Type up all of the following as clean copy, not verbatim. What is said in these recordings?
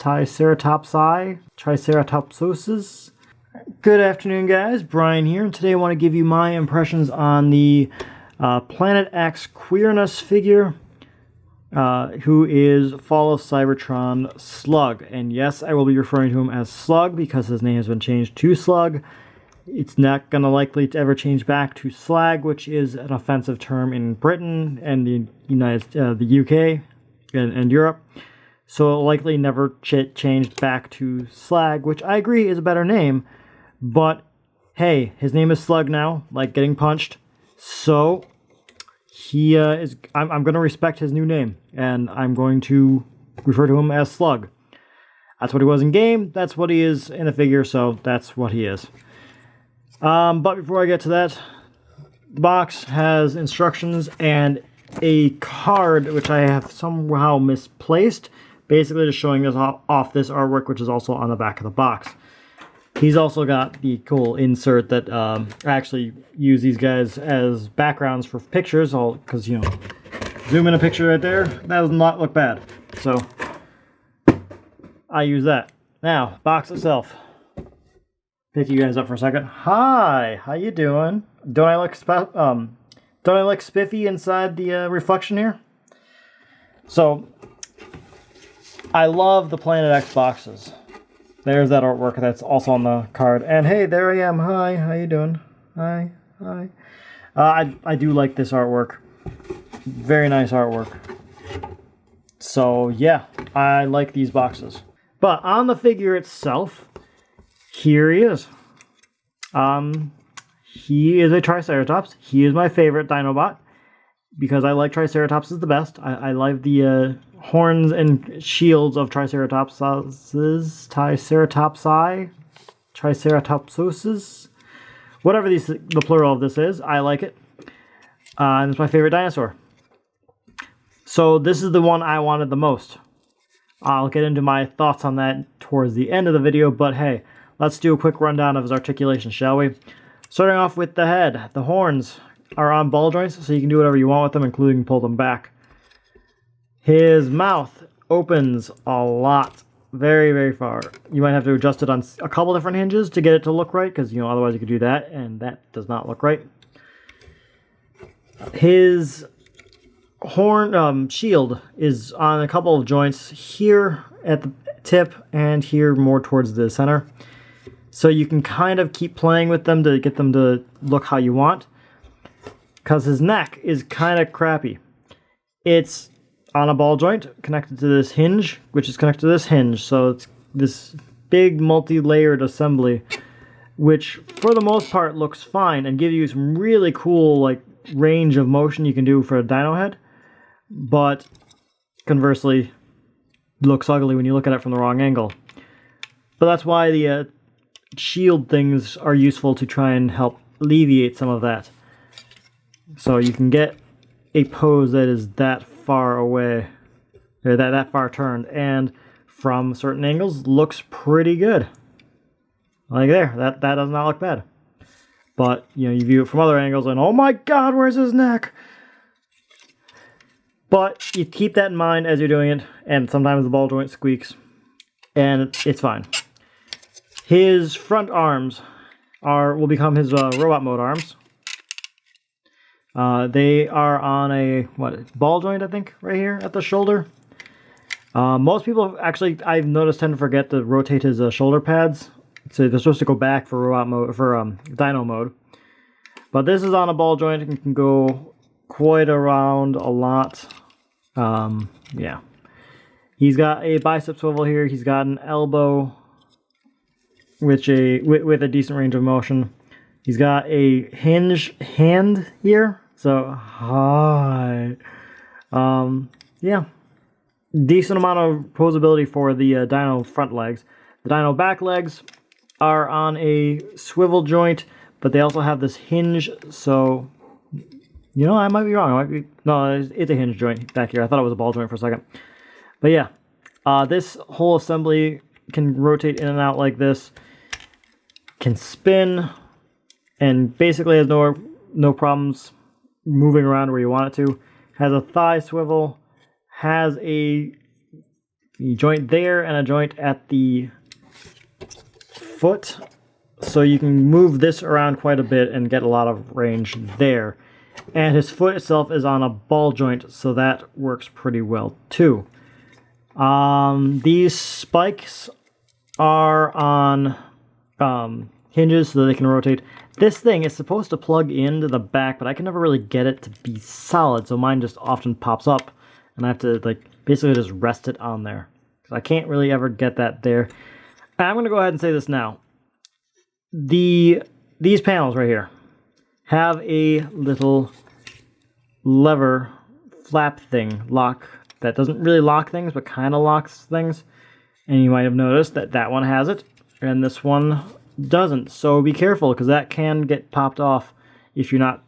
Triceratopses. Good afternoon, guys. Brian here, and today I want to give you my impressions on the Planet X Quirinus figure, who is Fall of Cybertron Slug. And yes, I will be referring to him as Slug because his name has been changed to Slug. It's not going to likely to ever change back to Slag, which is an offensive term in Britain and the UK and Europe. So it'll likely never changed back to Slag, which I agree is a better name. But hey, his name is Slug now, like getting punched. So he is. I'm going to respect his new name, and I'm going to refer to him as Slug. That's what he was in game. That's what he is in the figure. So that's what he is. But before I get to that, the box has instructions and a card, which I have somehow misplaced, basically just showing us off this artwork, which is also on the back of the box. He's also got the cool insert that I actually use these guys as backgrounds for pictures, because, you know, zoom in a picture right there, that does not look bad. So I use that. Now, box itself. Pick you guys up for a second. Hi, how you doing? Don't I look spiffy inside the reflection here? So, I love the Planet X boxes. There's that artwork that's also on the card. And hey, there I am. Hi, how you doing? Hi. I do like this artwork. Very nice artwork. So yeah, I like these boxes. But on the figure itself, here he is. He is a Triceratops. He is my favorite Dinobot because I like Triceratops is the best. I like the horns and shields of Triceratopses, Triceratopses, whatever the plural of this is. I like it. And it's my favorite dinosaur. So this is the one I wanted the most. I'll get into my thoughts on that towards the end of the video, but hey, let's do a quick rundown of his articulation, shall we? Starting off with the head. The horns are on ball joints, so you can do whatever you want with them, including pull them back. His mouth opens a lot. Very, very far. You might have to adjust it on a couple different hinges to get it to look right, because, you know, otherwise you could do that, and that does not look right. His horn shield is on a couple of joints here at the tip and here more towards the center. So you can kind of keep playing with them to get them to look how you want. Because his neck is kind of crappy. It's on a ball joint connected to this hinge, which is connected to this hinge. So it's this big multi-layered assembly, which for the most part looks fine and gives you some really cool like range of motion you can do for a dino head. But conversely, looks ugly when you look at it from the wrong angle. But that's why the shield things are useful to try and help alleviate some of that. So you can get a pose that is that far away, or that far turned, and from certain angles looks pretty good. Like there, that does not look bad. But you know, you view it from other angles and oh my god, where's his neck? But you keep that in mind as you're doing it, and sometimes the ball joint squeaks, and it's fine. His front arms will become his robot mode arms. They are on a ball joint, I think, right here at the shoulder. Most people actually, I've noticed, tend to forget to rotate his shoulder pads. So they're supposed to go back for robot mode, for Dino mode. But this is on a ball joint and can go quite around a lot. Yeah. He's got a bicep swivel here. He's got an elbow with a decent range of motion. He's got a hinge hand here. So, hi. Yeah. Decent amount of posability for the dino front legs. The dino back legs are on a swivel joint, but they also have this hinge, so, you know, I might be wrong. No, it's a hinge joint back here. I thought it was a ball joint for a second. But yeah, this whole assembly can rotate in and out like this, can spin, and basically has no problems moving around where you want it to. Has a thigh swivel, has a a joint there and a joint at the foot. So you can move this around quite a bit and get a lot of range there. And his foot itself is on a ball joint, so that works pretty well too. These spikes are on hinges so that they can rotate. This thing is supposed to plug into the back, but I can never really get it to be solid, so mine just often pops up, and I have to like basically just rest it on there. So I can't really ever get that there. I'm going to go ahead and say this now. These panels right here have a little lever flap thing, lock, that doesn't really lock things, but kind of locks things. And you might have noticed that that one has it, and this one doesn't. So be careful, because that can get popped off if you're not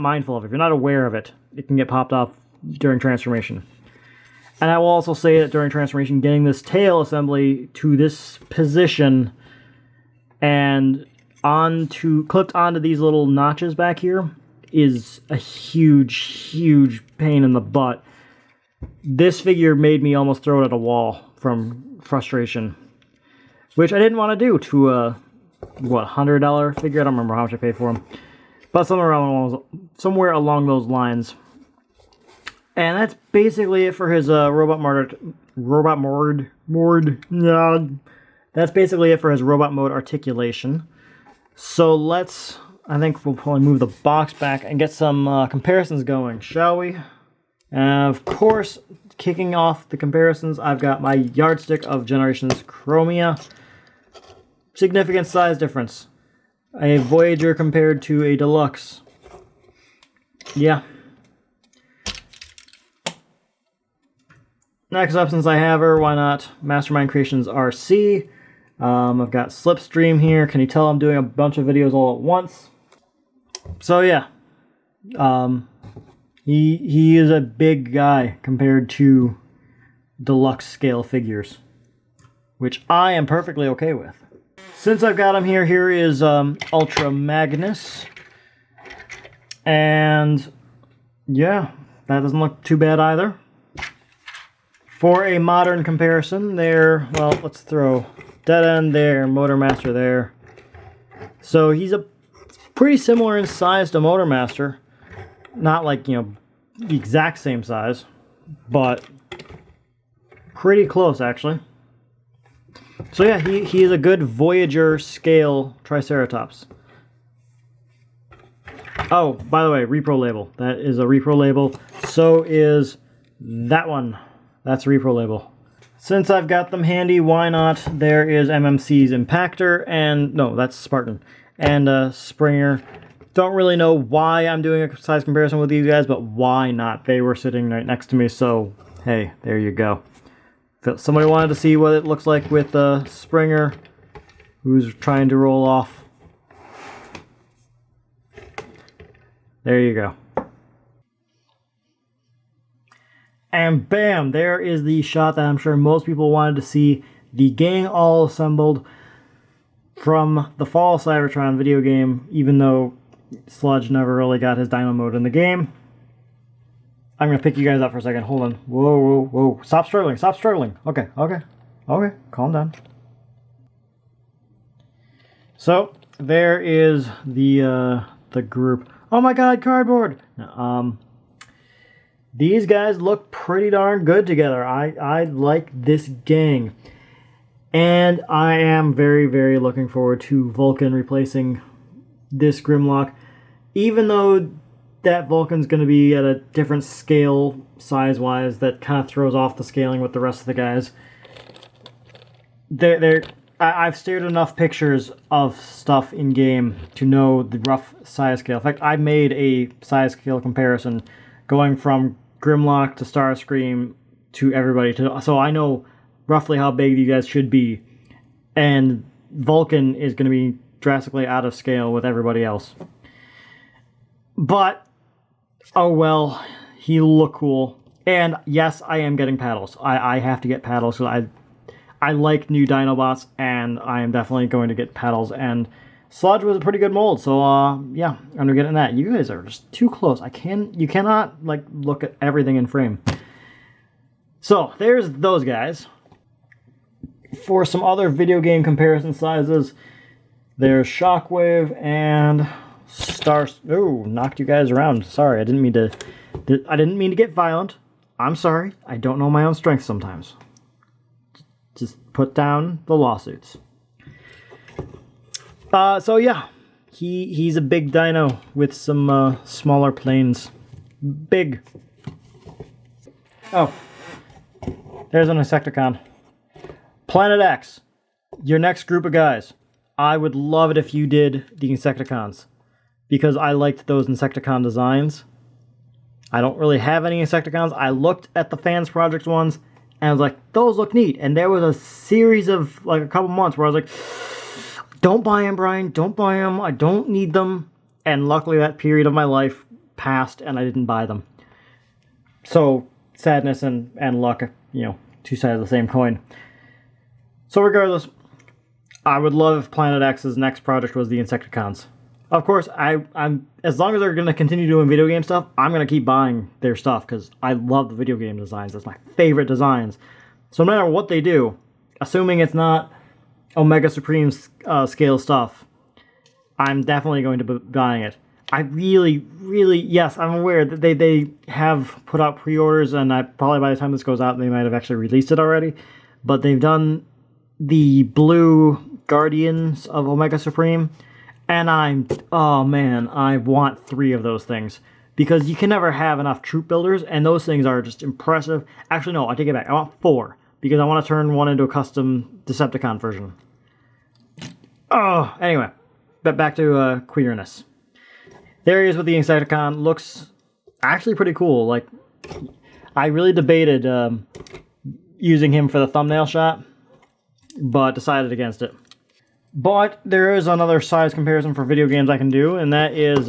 mindful of it. If you're not aware of it, it can get popped off during transformation. And I will also say that during transformation, getting this tail assembly to this position and clipped onto these little notches back here is a huge pain in the butt. This figure made me almost throw it at a wall from frustration, which I didn't want to do to a $100 figure. I don't remember how much I paid for him, but somewhere along those lines. And that's basically it for his robot mode. That's basically it for his robot mode articulation. So I think we'll probably move the box back and get some comparisons going, shall we? Of course, kicking off the comparisons, I've got my yardstick of Generations Chromia. Significant size difference. A Voyager compared to a Deluxe. Yeah. Next up, since I have her, why not? Mastermind Creations RC. I've got Slipstream here. Can you tell I'm doing a bunch of videos all at once? So yeah. He is a big guy compared to deluxe scale figures, which I am perfectly okay with. Since I've got him here, here is Ultra Magnus. And yeah, that doesn't look too bad either. For a modern comparison, there, well, let's throw Dead End there, Motor Master there. So he's a pretty similar in size to Motor Master. Not like, you know, the exact same size, but pretty close actually. So yeah, he is a good Voyager scale Triceratops. Oh, by the way, repro label. That is a repro label. So is that one. That's a repro label. Since I've got them handy, why not? There is MMC's Impactor, and no, that's Spartan, and Springer. Don't really know why I'm doing a size comparison with these guys, but why not? They were sitting right next to me, so hey, there you go. If somebody wanted to see what it looks like with Springer, who's trying to roll off. There you go. And bam, there is the shot that I'm sure most people wanted to see. The gang all assembled from the Fall of Cybertron video game, even though Sludge never really got his Dino mode in the game. I'm going to pick you guys up for a second. Hold on. Whoa. Stop struggling. Okay. Calm down. So, there is the group. Oh my god, cardboard! These guys look pretty darn good together. I like this gang. And I am very, very looking forward to Vulcan replacing this Grimlock. Even though that Vulcan's going to be at a different scale, size-wise, that kind of throws off the scaling with the rest of the guys. I've stared at enough pictures of stuff in-game to know the rough size scale. In fact, I made a size scale comparison going from Grimlock to Starscream to everybody. So I know roughly how big you guys should be. And Vulcan is going to be drastically out of scale with everybody else. But, oh well, he'll look cool. And yes, I am getting paddles. I have to get paddles because I like new Dinobots, and I am definitely going to get paddles. And Sludge was a pretty good mold, so yeah, I'm gonna get in that. You guys are just too close. You cannot like look at everything in frame. So there's those guys. For some other video game comparison sizes, there's Shockwave and Ooh, knocked you guys around. Sorry, I didn't mean to get violent. I'm sorry. I don't know my own strength sometimes. Just put down the lawsuits. So yeah, he's a big dino with some smaller planes. Big. Oh, there's an Insecticon. Planet X, your next group of guys. I would love it if you did the Insecticons, because I liked those Insecticon designs. I don't really have any Insecticons. I looked at the Fans Project ones, and I was like, those look neat. And there was a series of, like, a couple months where I was like, don't buy them, Brian. Don't buy them. I don't need them. And luckily that period of my life passed, and I didn't buy them. So, sadness and luck, you know, two sides of the same coin. So regardless, I would love if Planet X's next project was the Insecticons. Of course, I'm as long as they're going to continue doing video game stuff, I'm going to keep buying their stuff because I love the video game designs. That's my favorite designs. So no matter what they do, assuming it's not Omega Supreme scale stuff, I'm definitely going to be buying it. I really, yes, I'm aware that they have put out pre-orders, and probably by the time this goes out, they might have actually released it already. But they've done the blue Guardians of Omega Supreme, and oh man, I want 3 of those things, because you can never have enough troop builders, and those things are just impressive. Actually, no, I take it back. I want 4, because I want to turn one into a custom Decepticon version. Oh, anyway, but back to Quirinus. There he is with the Insecticon. Looks actually pretty cool. Like, I really debated using him for the thumbnail shot, but decided against it. But there is another size comparison for video games I can do, and that is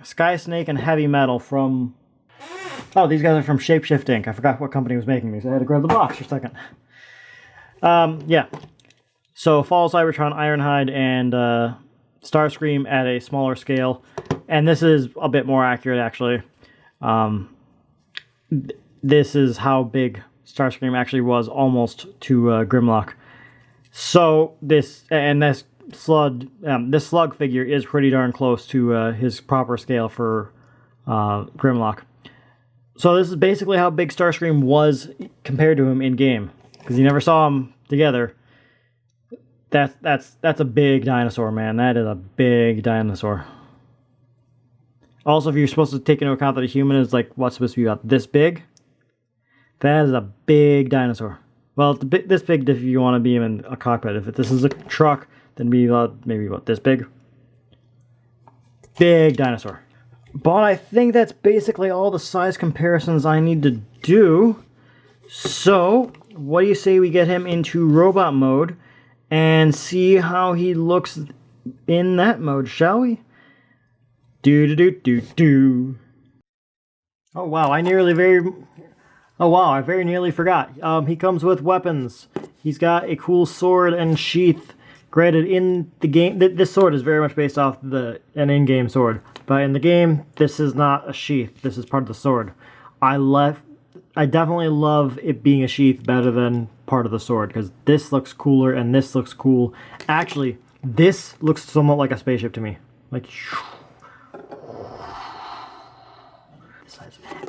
Sky Snake and Heavy Metal from... Oh, these guys are from Shapeshift Inc. I forgot what company was making these. I had to grab the box for a second. Yeah. So, Fall of Cybertron, Ironhide, and Starscream at a smaller scale. And this is a bit more accurate, actually. This is how big Starscream actually was, almost to Grimlock. So this slug figure is pretty darn close to his proper scale for Grimlock. So this is basically how big Starscream was compared to him in game, because you never saw them together. That's a big dinosaur, man. That is a big dinosaur. Also, if you're supposed to take into account that a human is like what's supposed to be about this big, that is a big dinosaur. Well, this big if you want to be in a cockpit. If this is a truck, then maybe what, this big? Big dinosaur. But I think that's basically all the size comparisons I need to do. So, what do you say we get him into robot mode and see how he looks in that mode, shall we? Do. Oh wow, I very nearly forgot. He comes with weapons. He's got a cool sword and sheath. Granted, in the game, this sword is very much based off an in-game sword. But in the game, this is not a sheath. This is part of the sword. I definitely love it being a sheath better than part of the sword, because this looks cooler and this looks cool. Actually, this looks somewhat like a spaceship to me. Like,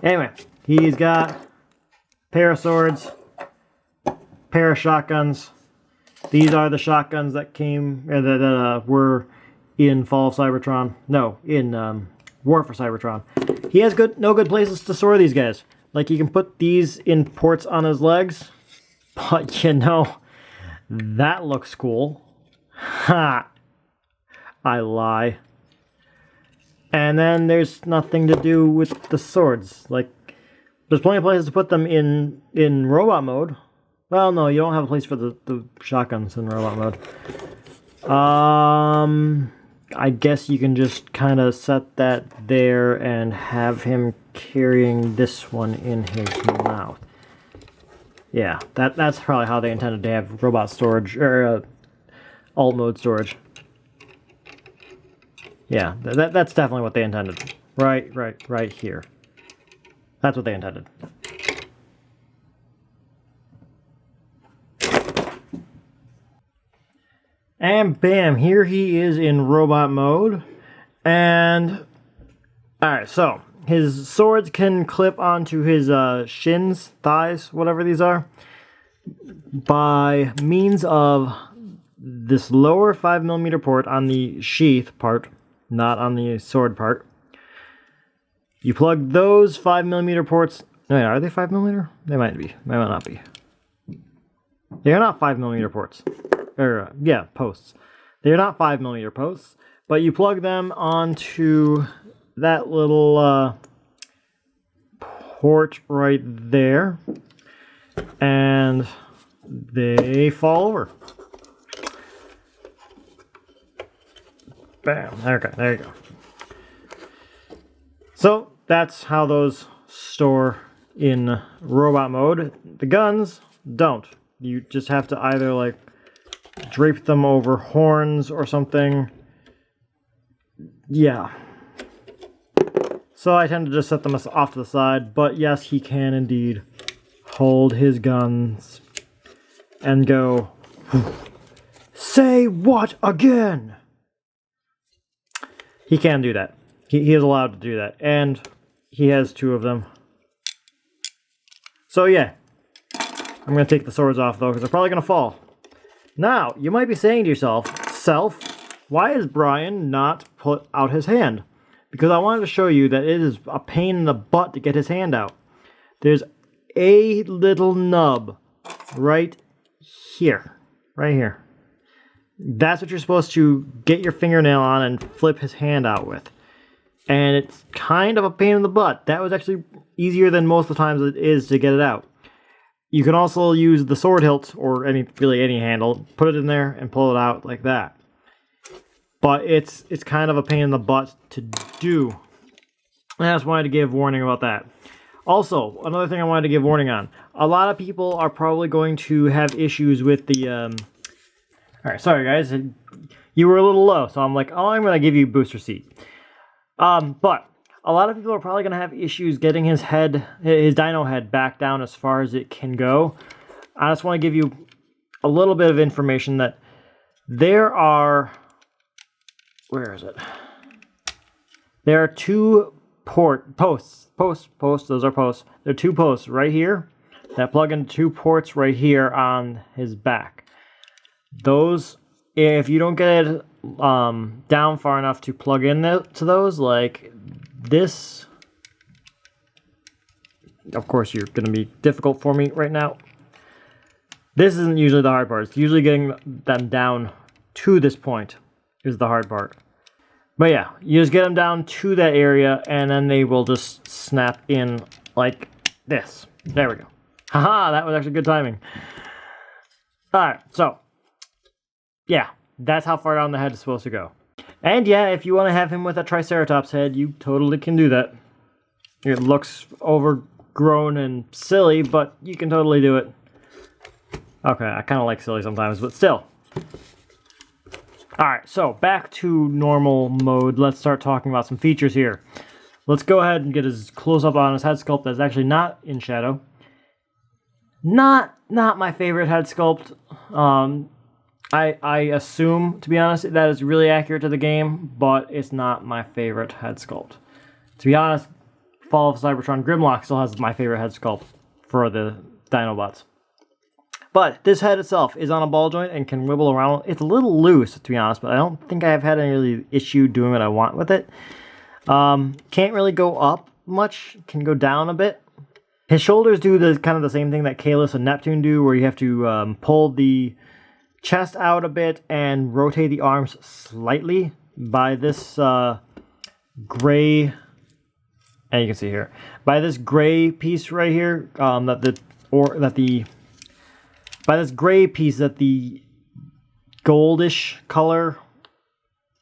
anyway, he's got pair of swords, pair of shotguns. These are the shotguns that were in Fall of Cybertron. No, in War for Cybertron. He has no good places to store these guys. Like, you can put these in ports on his legs, but you know, that looks cool. Ha! I lie. And then there's nothing to do with the swords. Like, there's plenty of places to put them in robot mode. Well, no, you don't have a place for the shotguns in robot mode. I guess you can just kind of set that there and have him carrying this one in his mouth. Yeah, that's probably how they intended to have robot storage, or alt mode storage. Yeah, that's definitely what they intended. Right here. That's what they intended. And bam, here he is in robot mode. And alright, so his swords can clip onto his shins, thighs, whatever these are, by means of this lower 5mm port on the sheath part, not on the sword part. You plug those 5mm ports. No, are they 5mm? They might be. They might not be. They are not 5mm ports. Or, yeah, posts. They are not 5mm posts, but you plug them onto that little port right there, and they fall over. Bam. Okay, there you go. So that's how those store in robot mode. The guns don't. You just have to either like drape them over horns or something. Yeah. So I tend to just set them off to the side, but yes, he can indeed hold his guns and go, "Say what again?" He can do that. He is allowed to do that, and he has 2 of them. So yeah, I'm going to take the swords off though, because they're probably going to fall. Now, you might be saying to yourself, why is Brian not put out his hand? Because I wanted to show you that it is a pain in the butt to get his hand out. There's a little nub right here. Right here. That's what you're supposed to get your fingernail on and flip his hand out with. And it's kind of a pain in the butt. That was actually easier than most of the times it is to get it out. You can also use the sword hilt, or really any handle, put it in there and pull it out like that. But it's kind of a pain in the butt to do. And I just wanted to give warning about that. Also, another thing I wanted to give warning on. A lot of people are probably going to have issues with the... Alright, sorry guys. You were a little low, so I'm like, oh, I'm going to give you booster seat. But a lot of people are probably going to have issues getting his dino head back down as far as it can go. I just want to give you a little bit of information that there are... Where is it? There are 2 posts. Those are posts. There are 2 posts right here that plug into 2 ports right here on his back. Those, if you don't get it down far enough to plug in to those, like this, of course you're going to be difficult for me right now. This isn't usually the hard part. It's usually getting them down to this point is the hard part. But yeah, you just get them down to that area and then they will just snap in like this. There we go. Haha, that was actually good timing. Alright, so yeah, that's how far down the head is supposed to go. And yeah, if you want to have him with a Triceratops head, you totally can do that. It looks overgrown and silly, but you can totally do it. Okay, I kind of like silly sometimes, but still. Alright, so back to normal mode. Let's start talking about some features here. Let's go ahead and get his close-up on his head sculpt that's actually not in shadow. Not my favorite head sculpt. I assume, to be honest, that is really accurate to the game, but it's not my favorite head sculpt. To be honest, Fall of Cybertron Grimlock still has my favorite head sculpt for the Dinobots. But this head itself is on a ball joint and can wibble around. It's a little loose, to be honest, but I don't think I've had any really issue doing what I want with it. Can't really go up much, can go down a bit. His shoulders do kind of the same thing that Kalos and Neptune do, where you have to pull the chest out a bit and rotate the arms slightly by this gray, and you can see here, by this gray piece right here, by this gray piece that the goldish color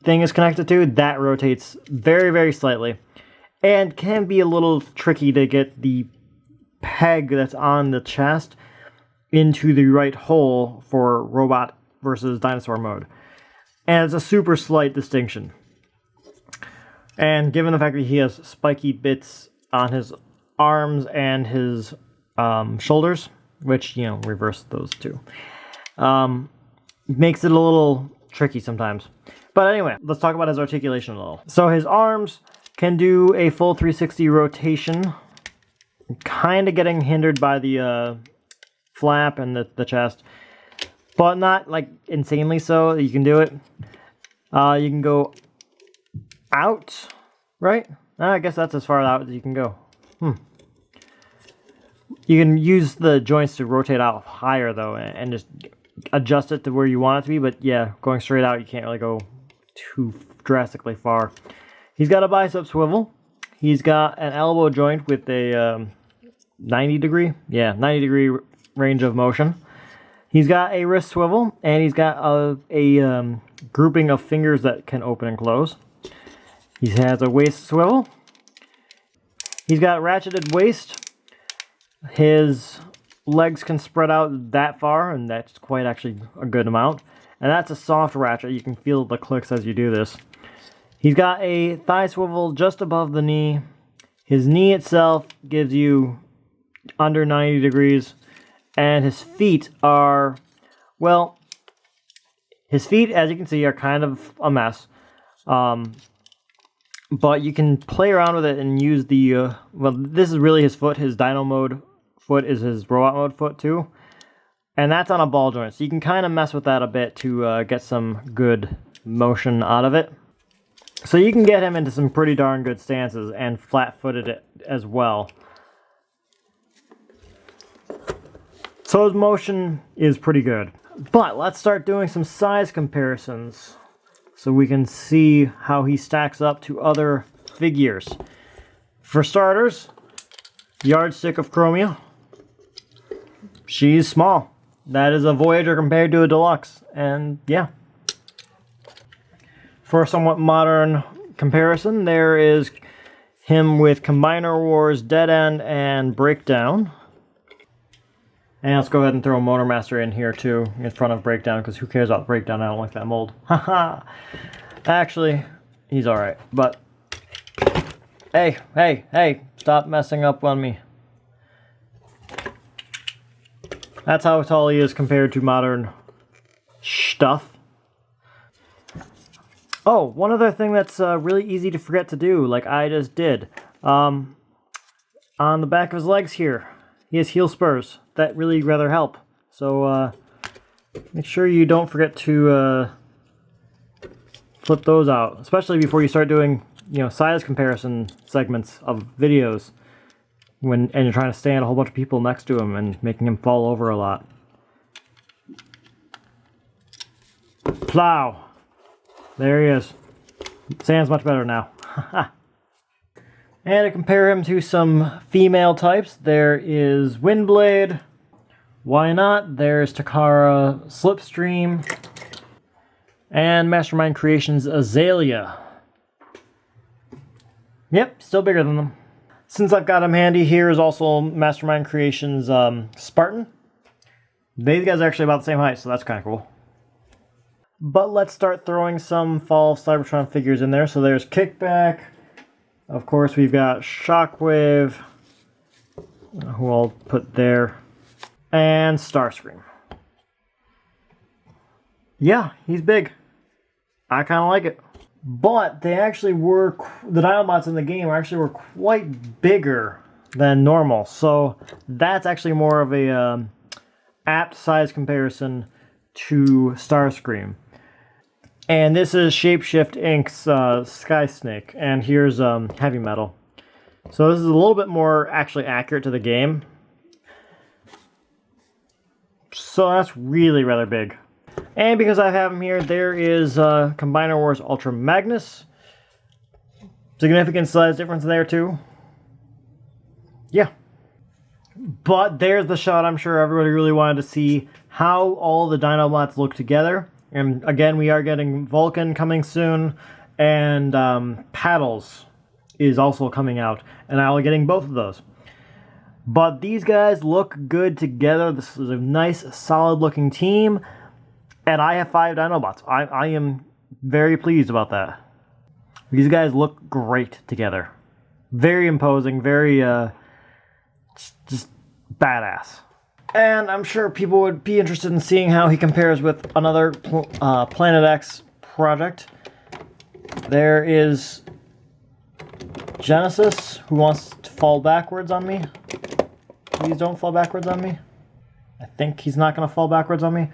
thing is connected to, that rotates very, very slightly. And can be a little tricky to get the peg that's on the chest into the right hole for robot versus dinosaur mode. And it's a super slight distinction. And given the fact that he has spiky bits on his arms and his shoulders, which, you know, reverse those two, makes it a little tricky sometimes. But anyway, let's talk about his articulation a little. So his arms can do a full 360 rotation, kind of getting hindered by the flap and the chest, but not like insanely so. You can do it. You can go out, right? I guess that's as far out as you can go. You can use the joints to rotate out higher though, and just adjust it to where you want it to be. But yeah, going straight out, you can't really go too drastically far. He's got a bicep swivel. He's got an elbow joint with a 90 degree range of motion. He's got a wrist swivel, and he's got a grouping of fingers that can open and close. He has a waist swivel. He's got ratcheted waist. His legs can spread out that far, and that's quite actually a good amount. And that's a soft ratchet. You can feel the clicks as you do this. He's got a thigh swivel just above the knee. His knee itself gives you under 90 degrees. And his feet are, well, his feet, as you can see, are kind of a mess. But you can play around with it and use the, well, this is really his foot. His Dino mode foot is his robot mode foot too. And that's on a ball joint. So you can kind of mess with that a bit to get some good motion out of it. So you can get him into some pretty darn good stances and flat-footed it as well. So his motion is pretty good. But let's start doing some size comparisons so we can see how he stacks up to other figures. For starters, Yardstick of Chromia. She's small. That is a Voyager compared to a Deluxe, and yeah. For a somewhat modern comparison, there is him with Combiner Wars, Dead End, and Breakdown. And let's go ahead and throw Motormaster in here too, in front of Breakdown, because who cares about Breakdown? I don't like that mold. Haha. Actually, he's alright, but hey, stop messing up on me. That's how tall he is compared to modern stuff. Oh, one other thing that's really easy to forget to do, like I just did. On the back of his legs here, he has heel spurs. That really rather help. So make sure you don't forget to flip those out, especially before you start doing, you know, size comparison segments of videos. And you're trying to stand a whole bunch of people next to him and making him fall over a lot. Plow. There he is. Stands much better now. And to compare him to some female types, there is Windblade. Why not? There's Takara Slipstream. And Mastermind Creations Azalea. Yep, still bigger than them. Since I've got him handy, here is also Mastermind Creations Spartan. These guys are actually about the same height, so that's kind of cool. But let's start throwing some Fall of Cybertron figures in there. So there's Kickback. Of course, we've got Shockwave, who I'll put there, and Starscream. Yeah, he's big. I kind of like it. But they actually were, the Dinobots in the game actually were quite bigger than normal. So that's actually more of a apt size comparison to Starscream. And this is Shapeshift Inc.'s Sky Snake, and here's Heavy Metal. So this is a little bit more actually accurate to the game. So that's really rather big. And because I have him here, there is Combiner Wars Ultra Magnus. Significant size difference there too. Yeah. But there's the shot I'm sure everybody really wanted to see, how all the Dinobots look together. And again, we are getting Vulcan coming soon, and Paddles is also coming out, and I'll be getting both of those. But these guys look good together. This is a nice, solid-looking team, and I have 5 Dinobots. I am very pleased about that. These guys look great together. Very imposing, very, just badass. And I'm sure people would be interested in seeing how he compares with another Planet X project. There is Genesis, who wants to fall backwards on me. Please don't fall backwards on me. I think he's not going to fall backwards on me.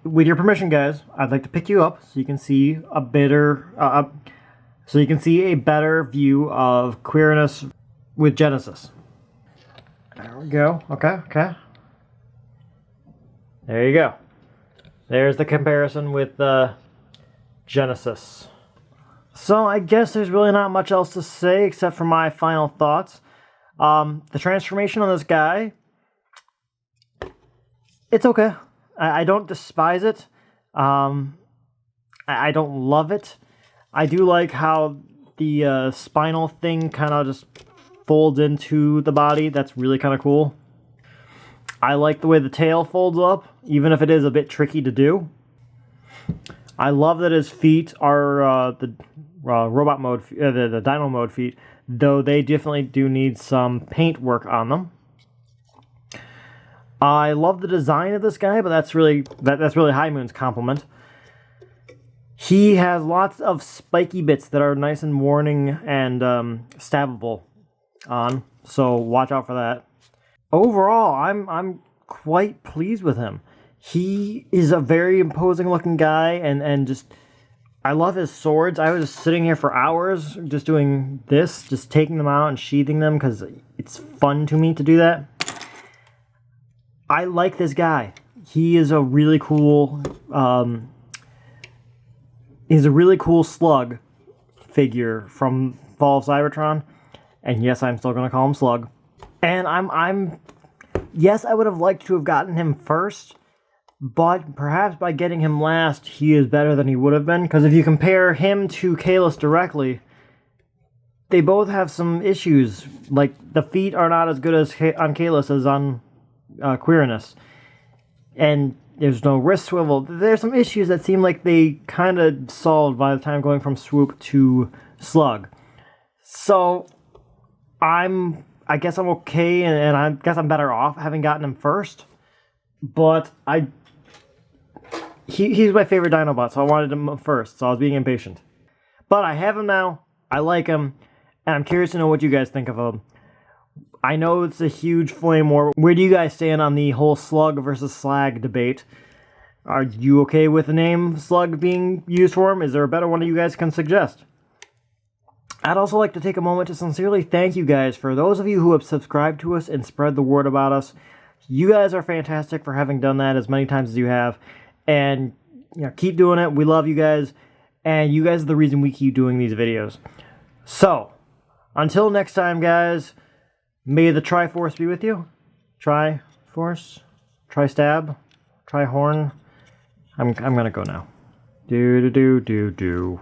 With your permission, guys, I'd like to pick you up so you can see a better, view of Quirinus with Genesis. There we go. Okay. There you go. There's the comparison with Genesis. So I guess there's really not much else to say except for my final thoughts. The transformation on this guy, it's okay. I don't despise it. I don't love it. I do like how the spinal thing kind of just folds into the body. That's really kind of cool. I like the way the tail folds up, even if it is a bit tricky to do. I love that his feet are the robot mode, the Dino mode feet, though they definitely do need some paint work on them. I love the design of this guy, but that's really High Moon's compliment. He has lots of spiky bits that are nice and warning and stabbable on, so watch out for that. Overall, I'm quite pleased with him. He is a very imposing looking guy, and just I love his swords. I was just sitting here for hours just doing this, just taking them out and sheathing them because it's fun to me to do that. I like this guy. He is a really cool Slug figure from Fall of Cybertron. And yes, I'm still gonna call him Slug. And yes, I would have liked to have gotten him first, but perhaps by getting him last, he is better than he would have been. Because if you compare him to Kalos directly, they both have some issues. Like, the feet are not as good on Kalos as on Quirinus. And there's no wrist swivel. There's some issues that seem like they kind of solved by the time going from Swoop to Slug. So I guess I'm okay, and I guess I'm better off having gotten him first. But he's my favorite Dinobot, so I wanted him first, so I was being impatient. But I have him now, I like him, and I'm curious to know what you guys think of him. I know it's a huge flame war. Where do you guys stand on the whole Slug versus Slag debate? Are you okay with the name Slug being used for him? Is there a better one that you guys can suggest? I'd also like to take a moment to sincerely thank you guys for those of you who have subscribed to us and spread the word about us. You guys are fantastic for having done that as many times as you have. And keep doing it. We love you guys. And you guys are the reason we keep doing these videos. So, until next time, guys, may the Triforce be with you. Triforce? Tri-stab? Tri-horn? I'm gonna go now. Do.